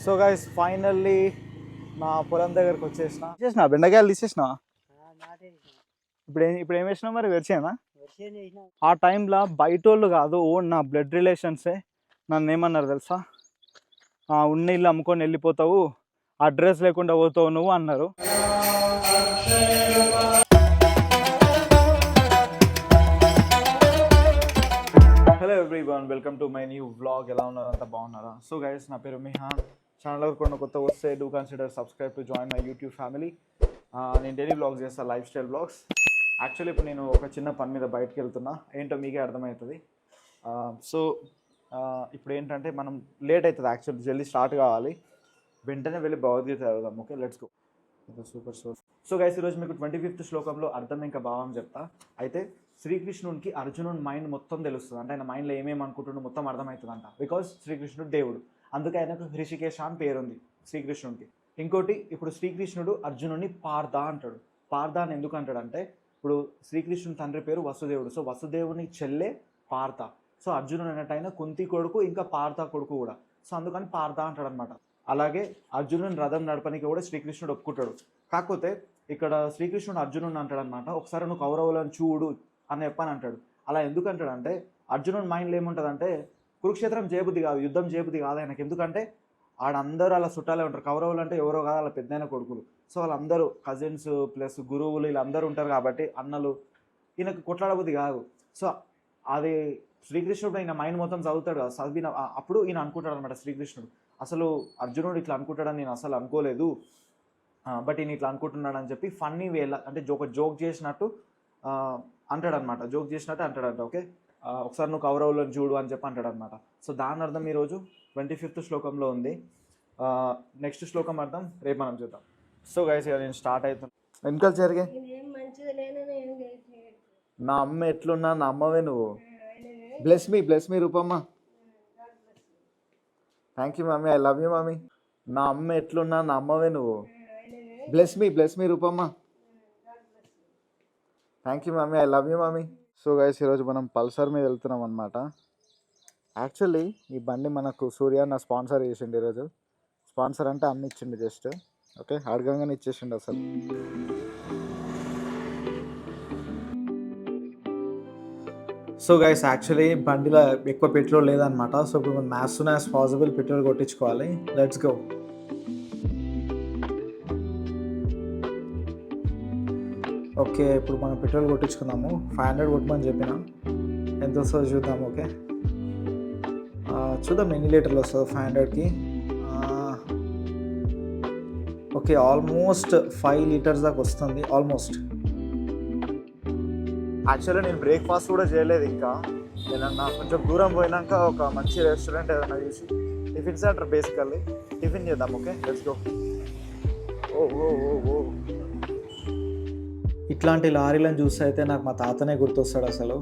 So guys finally నా పొలం దగ్గరకు వచ్చేసిన బెండకాయలు తీసేసిన. ఇప్పుడు ఏం వేసినా మరి వెరిచేనా? ఆ టైంలో బయట వాళ్ళు కాదు, ఓన్ నా బ్లడ్ రిలేషన్సే నన్ను ఏమన్నారు తెలుసా, ఉన్న ఇల్లు అమ్ముకొని వెళ్ళిపోతావు, అడ్రస్ లేకుండా పోతావు నువ్వు అన్నారు. Hello everyone, welcome to my new vlog. ఎలా ఉన్నారు? అంతా బాగున్నారా? సో గైస్, నా పేరు మిహాన్. ఛానల్ కూడా కొత్త వస్తే do consider subscribe to join my YouTube family. నేను డైలీ వ్లాగ్స్ చేస్తాను, లైఫ్ స్టైల్ వ్లాగ్స్. యాక్చువల్లీ ఇప్పుడు నేను ఒక చిన్న పని మీద బయటకు వెళ్తున్నా, ఏంటో మీకే అర్థమవుతుంది. సో ఇప్పుడు ఏంటంటే మనం లేట్ అవుతుంది, యాక్చువల్లీ జల్దీ స్టార్ట్ కావాలి. వెంటనే వెళ్ళి భగవద్గీత చదువుదాం. Okay, let's go. Super. So guys, ఈరోజు మీకు 25th శ్లోకంలో అర్థం ఇంకా భావం చెప్తా. అయితే శ్రీకృష్ణుడికి అర్జునుడి మైండ్ మొత్తం తెలుస్తుంది, అంటే ఆయన మైండ్లో ఏమేమి అనుకుంటుండో మొత్తం అర్థమవుతుందంట. బికాజ్ శ్రీకృష్ణుడు దేవుడు, అందుకే ఆయనకు హృషికేశ అని పేరుంది శ్రీకృష్ణుడికి. ఇంకోటి, ఇప్పుడు శ్రీకృష్ణుడు అర్జునుడిని పార్థ అంటాడు. పార్థ అని ఎందుకు అంటాడంటే, ఇప్పుడు శ్రీకృష్ణుని తండ్రి పేరు వసుదేవుడు, సో వసుదేవుని చెల్లె పార్థ. సో అర్జునుడు అన్నట్టు ఆయన కుంతి కొడుకు, ఇంకా పార్థ కొడుకు కూడా, సో అందుకని పార్థ అంటాడు అనమాట. అలాగే అర్జునుని రథం నడపనికి కూడా శ్రీకృష్ణుడు ఒప్పుకుంటాడు. కాకపోతే ఇక్కడ శ్రీకృష్ణుడు అర్జునుడిని అంటాడు అనమాట, ఒకసారి నువ్వు కౌరవులను చూడు అని చెప్పని అంటాడు. అలా ఎందుకు అంటాడంటే, అర్జునుడి మైండ్లో ఏముంటుందంటే, కురుక్షేత్రం చేయబుద్ధి కాదు, యుద్ధం చేయబుద్ధి కాదు ఆయనకి. ఎందుకంటే ఆడందరూ అలా చుట్టాలే ఉంటారు, కౌరవులు అంటే ఎవరో కాదు, అలా పెద్దయిన కొడుకులు. సో వాళ్ళందరూ కజిన్స్ ప్లస్ గురువులు వీళ్ళందరూ ఉంటారు కాబట్టి అన్నలు, ఈయనకు కొట్లాడబుద్ధి కాదు. సో అది శ్రీకృష్ణుడు ఈయన మైండ్ మొత్తం చదువుతాడు కదా, చదివిన అప్పుడు ఈయన అనుకుంటాడు అనమాట శ్రీకృష్ణుడు, అసలు అర్జునుడు ఇట్లా అనుకుంటాడని నేను అసలు అనుకోలేదు, బట్ ఈయన ఇట్లా అనుకుంటున్నాడు అని చెప్పి ఫన్నీ వేళ, అంటే ఒక జోక్ చేసినట్టు అంటాడనమాట, జోక్ చేసినట్టు అంటాడంట. ఓకే, ఒకసారి నువ్వు కౌరవులను చూడు అని చెప్పి అంటాడనమాట. సో దాని అర్థం ఈరోజు 25th శ్లోకంలో ఉంది. నెక్స్ట్ శ్లోకం అర్థం రేపు మనం చూద్దాం. సో గైస్, ఇక నేను స్టార్ట్ అవుతాను. వెనకాల జరిగే నా అమ్మ ఎట్లున్నా నా అమ్మవే నువ్వు. Bless me Roopamma. Thank you mummy, I love you mummy. నా అమ్మ ఎట్లున్నా నా అమ్మవే నువ్వు. Bless me Roopamma. Thank you mummy, I love you mummy. So guys, ఈరోజు మనం పల్సర్ మీద వెళ్తున్నాం అనమాట. యాక్చువల్లీ ఈ బండి మనకు సూర్య నా స్పాన్సర్ చేసిండు ఈరోజు. స్పాన్సర్ అంటే అన్ని ఇచ్చిండు జస్ట్. ఓకే, అడగంగానే ఇచ్చేసిండు అసలు. సో గైస్, యాక్చువల్లీ బండిలో ఎక్కువ పెట్రోల్ లేదనమాట. సో ఇప్పుడు మనం as soon as possible petrol కొట్టించుకోవాలి. Let's go. ఓకే, ఇప్పుడు మనం పెట్రోల్ కొట్టించుకుందాము. 500 కొట్టమని చెప్పిన, ఎంత వస్తుందో చూద్దాం. ఓకే, చూద్దాం ఎన్ని లీటర్లు వస్తుందో 500కి. ఓకే, ఆల్మోస్ట్ 5 లీటర్స్ దాకా వస్తుంది ఆల్మోస్ట్. యాక్చువల్లీ నేను బ్రేక్ఫాస్ట్ కూడా చేయలేదు ఇంకా. నేనన్నా కొంచెం దూరం పోయినాక ఒక మంచి రెస్టారెంట్ ఏదైనా చూసి, టిఫిన్ సెంటర్ బేసికల్లీ టిఫిన్ చేద్దాం. Okay, let's go. ఓ ఇట్లాంటి లారీలను చూస్తే అయితే నాకు మా తాతనే గుర్తొస్తాడు అసలు.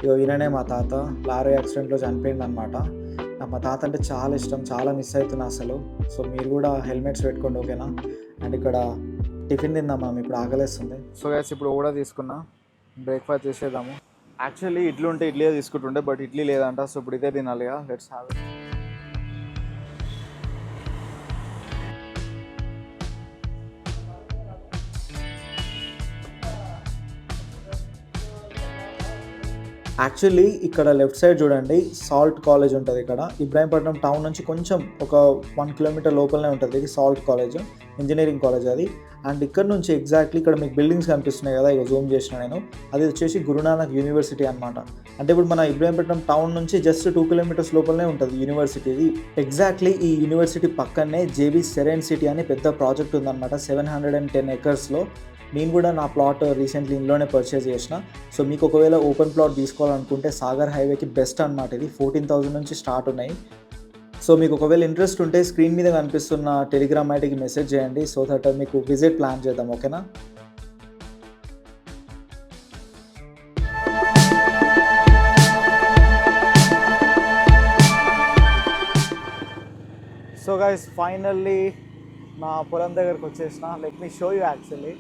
ఈయననే మా తాత, లారీ యాక్సిడెంట్లో చనిపోయింది అనమాట. నాకు మా తాత అంటే చాలా ఇష్టం, చాలా మిస్ అవుతున్నా అసలు. సో మీరు కూడా హెల్మెట్స్ పెట్టుకోండి, ఓకేనా? అండ్ ఇక్కడ టిఫిన్ తిందాం మనం, ఇప్పుడు ఆకలేస్తుంది. సో గైస్, ఇప్పుడు కూడా తీసుకున్నా, బ్రేక్ఫాస్ట్ చేసేద్దాము. యాక్చువల్లీ ఇడ్లీ ఉంటే ఇడ్లీ తీసుకుంటుండే, బట్ ఇడ్లీ లేదంట. సో ఇప్పుడు ఇదే తినాలి. Let's have it. యాక్చువల్లీ ఇక్కడ లెఫ్ట్ సైడ్ చూడండి, సాల్ట్ కాలేజ్ ఉంటుంది. ఇక్కడ ఇబ్రాహీంపట్నం టౌన్ నుంచి కొంచెం ఒక 1 కిలోమీటర్ లోపలనే ఉంటుంది ఇది సాల్ట్ కాలేజ్, ఇంజనీరింగ్ కాలేజ్ అది. అండ్ ఇక్కడ నుంచి ఎగ్జాక్ట్లీ ఇక్కడ మీకు బిల్డింగ్స్ కనిపిస్తున్నాయి కదా, ఇక జూమ్ చేసిన నేను, అది వచ్చేసి గురునానక్ యూనివర్సిటీ అనమాట. అంటే ఇప్పుడు మన ఇబ్రాహీంపట్నం టౌన్ నుంచి జస్ట్ 2 కిలోమీటర్స్ లోపలనే ఉంటుంది యూనివర్సిటీ ఇది. ఎగ్జాక్ట్లీ ఈ యూనివర్సిటీ పక్కనే జేబీ సెరెన్ సిటీ అని పెద్ద ప్రాజెక్ట్ ఉందన్నమాట, 710 acresలో. నేను కూడా నా ప్లాట్ రీసెంట్లీ ఇంట్లోనే పర్చేజ్ చేసిన. సో మీకు ఒకవేళ ఓపెన్ ప్లాట్ తీసుకోవాలనుకుంటే సాగర్ హైవేకి బెస్ట్ అనమాట ఇది. 14,000 నుంచి స్టార్ట్ ఉన్నాయి. సో మీకు ఒకవేళ ఇంట్రెస్ట్ ఉంటే స్క్రీన్ మీద కనిపిస్తున్న టెలిగ్రామ్ ఐడికి మెసేజ్ చేయండి, సో దట్ మీకు విజిట్ ప్లాన్ చేద్దాం, ఓకేనా? సో గైస్, ఫైనల్లీ నా పొలం దగ్గరకు వచ్చేసిన. Let me show you. Actually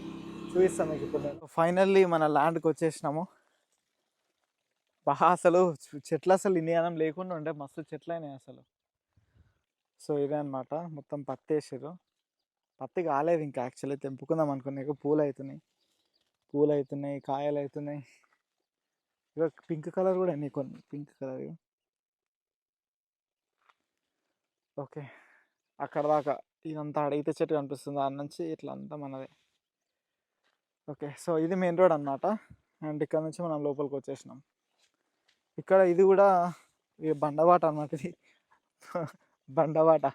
చూపిస్తాను మీకు ఇప్పుడు. నేను ఫైనల్లీ మన ల్యాండ్కి వచ్చేసినాము. బాగా అసలు చెట్లు అసలు ఇన్యానం లేకుండా ఉండే, మస్తు చెట్లు అయినాయి అసలు. సో ఇదే అనమాట, మొత్తం పత్తి వేసారు. పత్తి కాలేదు ఇంకా, యాక్చువల్లీ తెంపుకుందాం అనుకున్నాయి. పూలు అవుతున్నాయి, కాయలు అవుతున్నాయి. ఇక పింక్ కలర్ కూడా అన్నీ కొన్ని పింక్ కలర్. ఓకే, అక్కడ దాకా ఇదంతా అడిగితే చెట్టు కనిపిస్తుంది, దాని నుంచి ఇట్లా అంతా మనదే. ఓకే, సో ఇది మెయిన్ రోడ్ అనమాట. అండ్ ఇక్కడ నుంచి మనం లోపలికి వచ్చేసినాం. ఇక్కడ ఇది కూడా బండబాట అనమాట. ఇది బండబాట,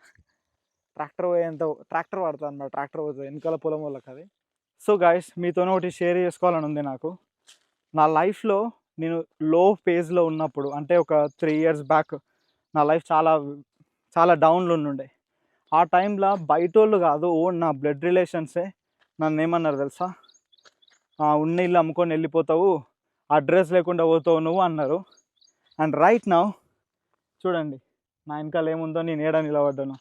ట్రాక్టర్ వాడుతుంది అనమాట. ట్రాక్టర్ పోతుంది వెనకాల పొలం వాళ్ళకి అది. సో గాయస్, మీతో ఒకటి షేర్ చేసుకోవాలని ఉంది నాకు. నా లైఫ్లో నేను లో ఫేజ్లో ఉన్నప్పుడు, అంటే ఒక 3 years బ్యాక్, నా లైఫ్ చాలా చాలా డౌన్లో ఉండే. ఆ టైంలో బయటోళ్ళు కాదు, నా బ్లడ్ రిలేషన్సే నన్ను ఏమన్నారు తెలుసా, ఉన్న ఇల్లు అమ్ముకొని వెళ్ళిపోతావు, అడ్రస్ లేకుండా పోతావు నువ్వు అన్నారు. అండ్ రైట్ నౌ చూడండి నా వెనకాల ఏముందో, నేను ఏడా నిలబడ్డాను.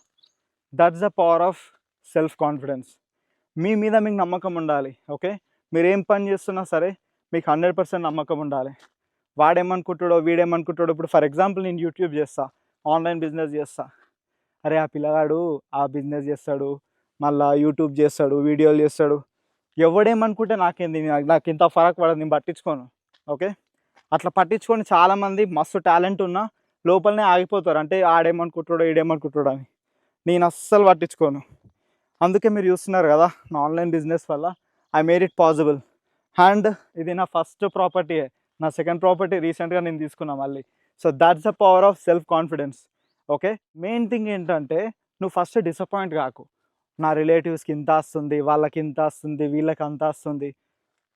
That's the power of self confidence. మీ మీద మీకు నమ్మకం ఉండాలి. ఓకే, మీరు ఏం పని చేస్తున్నా సరే మీకు 100% నమ్మకం ఉండాలి. వాడేమనుకుంటాడో వీడేమనుకుంటాడో. ఇప్పుడు ఫర్ ఎగ్జాంపుల్ నేను యూట్యూబ్ చేస్తా, ఆన్లైన్ బిజినెస్ చేస్తా. అరే ఆ పిల్లగాడు ఆ బిజినెస్ చేస్తాడు, మళ్ళీ యూట్యూబ్ చేస్తాడు, వీడియోలు చేస్తాడు, ఎవడేమనుకుంటే నాకేంది, నాకు ఇంత ఫరక్ పడదు, నేను పట్టించుకోను. ఓకే, అట్లా పట్టించుకొని చాలామంది మస్తు టాలెంట్ ఉన్నా లోపలనే ఆగిపోతారు. అంటే ఆడేమనుకుంటాడో ఈడేమనుకుంటాడో అని. నేను అస్సలు పట్టించుకోను. అందుకే మీరు చూస్తున్నారు కదా, నా ఆన్లైన్ బిజినెస్ వల్ల I made it possible. And ఇది నా ఫస్ట్ ప్రాపర్టీ, నా సెకండ్ ప్రాపర్టీ రీసెంట్గా నేను తీసుకున్నా మళ్ళీ. So that's the power of self confidence. Okay, main thing ఏంటంటే నువ్వు ఫస్ట్ డిసప్పాయింట్ కాకు. నా రిలేటివ్స్కి ఇంత వస్తుంది, వాళ్ళకి ఇంత వస్తుంది, వీళ్ళకి అంత వస్తుంది.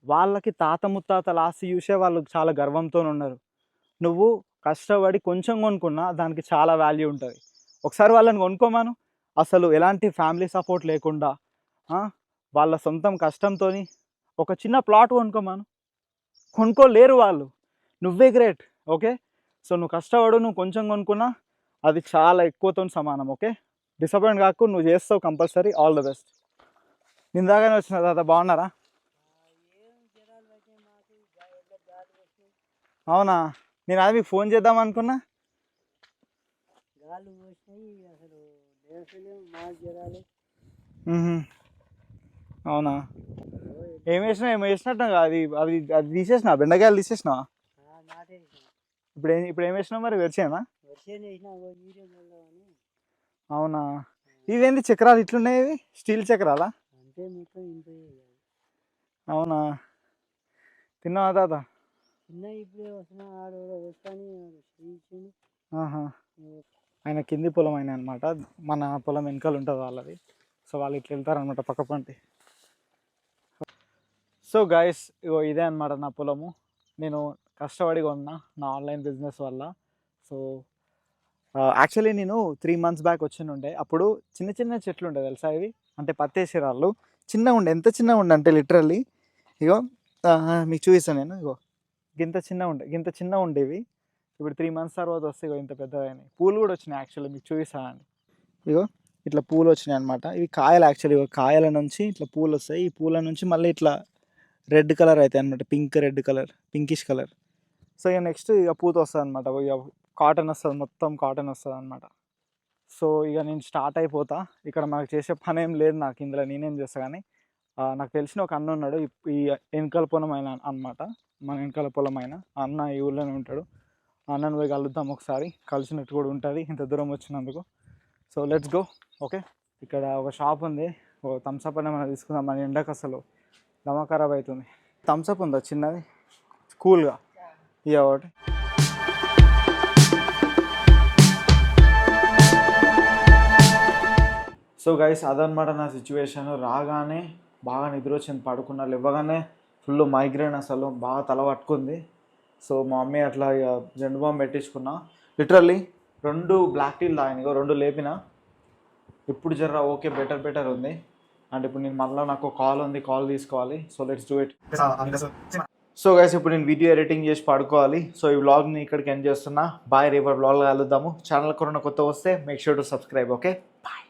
వాళ్ళకి తాత ముత్తాతల ఆస్తి చూసే వాళ్ళు చాలా గర్వంతో ఉన్నారు. నువ్వు కష్టపడి కొంచెం కొనుక్కున్నా దానికి చాలా వాల్యూ ఉంటుంది. ఒకసారి వాళ్ళని కొనుక్కోమాను, అసలు ఎలాంటి ఫ్యామిలీ సపోర్ట్ లేకుండా వాళ్ళ సొంతం కష్టంతో ఒక చిన్న ప్లాట్ కొనుక్కోలేరు వాళ్ళు. నువ్వే గ్రేట్. ఓకే, సో నువ్వు కష్టపడు, నువ్వు కొంచెం కొనుక్కున్నా అది చాలా ఎక్కువతో సమానం. ఓకే, డిసప్పాయింట్ కాకు, నువ్వు చేస్తావు కంపల్సరీ. All the best. నిందాగానే వచ్చిన తర్వాత బాగున్నారా? అవునా, నేను అది మీకు ఫోన్ చేద్దాం అనుకున్నా. అవునా, ఏం వేసినట్టు అది అది అది తీసేసినా, బెండకాయలు తీసేసినా. ఇప్పుడు ఏం వేసినావు మరి? వెరిచేనా? అవునా, ఇవేంది చక్రాలు ఇట్లున్నాయి? ఇవి స్టీల్ చక్రాలా? అవునా, తిన్నావా తాత? ఆయన కింది పొలం అయినా అనమాట, మన పొలం వెనకాల ఉంటుంది వాళ్ళది. సో వాళ్ళు ఇట్లా వెళ్తారనమాట పక్క పంటి. సో గైస్, ఇగో ఇదే అనమాట నా పొలము. నేను కష్టపడి కొన్నా నా ఆన్లైన్ బిజినెస్ వల్ల. సో యాక్చువల్లీ నేను 3 months బ్యాక్ వచ్చినుండే. అప్పుడు చిన్న చిన్న చెట్లు ఉండే తెలుసా ఇవి, అంటే పత్తేసి రాళ్ళు చిన్నగా ఉండే. ఎంత చిన్నగా ఉండే అంటే లిటరల్లీ, ఇగో మీకు చూపిస్తాను నేను. ఇగో గింత చిన్న ఉండేవి. ఇప్పుడు 3 months తర్వాత వస్తే ఇగో ఇంత పెద్దగా అయినాయి. పూలు కూడా వచ్చినాయి. యాక్చువల్లీ మీకు చూపిస్తానండి. ఇగో ఇట్లా పూలు వచ్చినాయి అనమాట. ఇవి కాయలు. యాక్చువల్లీ కాయల నుంచి ఇట్లా పూలు వస్తాయి. ఈ పూల నుంచి మళ్ళీ ఇట్లా రెడ్ కలర్ అవుతాయి అనమాట, red colour, pinkish colour. So ఇక నెక్స్ట్ ఇక పూత వస్తుంది అనమాట. ఇక కాటన్ వస్తుంది, మొత్తం కాటన్ వస్తుంది అనమాట. సో ఇక నేను స్టార్ట్ అయిపోతా. ఇక్కడ మనకు చేసే పని ఏం లేదు నాకు ఇందులో, నేనేం చేస్తా. కానీ నాకు తెలిసిన ఒక అన్న ఉన్నాడు, ఈ వెనకాల పొలం అయిన అనమాట, మన వెనకాల పొలం అయిన అన్న ఈ ఊళ్ళోనే ఉంటాడు. అన్నను పోయి కలుద్దాం ఒకసారి, కలిసినట్టు కూడా ఉంటుంది ఇంత దూరం వచ్చినందుకు. So let's go. ఓకే, ఇక్కడ ఒక షాప్ ఉంది, ఓ థమ్స్అప్ అని మనం తీసుకుందాం. మన ఎండకు అసలు దమ ఖరాబ్ అవుతుంది. థమ్స్అప్ ఉందా చిన్నది కూల్గా? ఇక ఒకటి. సో గైస్, అదనమాట నా సిచ్యువేషన్. రాగానే బాగా నిద్ర వచ్చింది, పడుకున్నారు. ఇవ్వగానే ఫుల్ మైగ్రేన్, అసలు బాగా తల పట్టుకుంది. సో మా మమ్మీ అట్లా ఇక జెండు బాంబు పెట్టించుకున్నా. లిటరల్లీ 2 బ్లాక్ టీలు తాగిన, 2 లేపిన. ఇప్పుడు జర్రా ఓకే, బెటర్ ఉంది. అండ్ ఇప్పుడు నేను మళ్ళీ నాకు కాల్ ఉంది, కాల్ తీసుకోవాలి. So let's do it. So guys, ఇప్పుడు నేను వీడియో ఎడిటింగ్ చేసి పడుకోవాలి. సో ఈ వ్లాగ్ని ఇక్కడికి ఎండ్ చేస్తున్నా. బాయ్, రేపటి వ్లాగ్లో కలుద్దాము. ఛానల్ కొన్న కొత్త వస్తే make sure to subscribe. Okay, bye.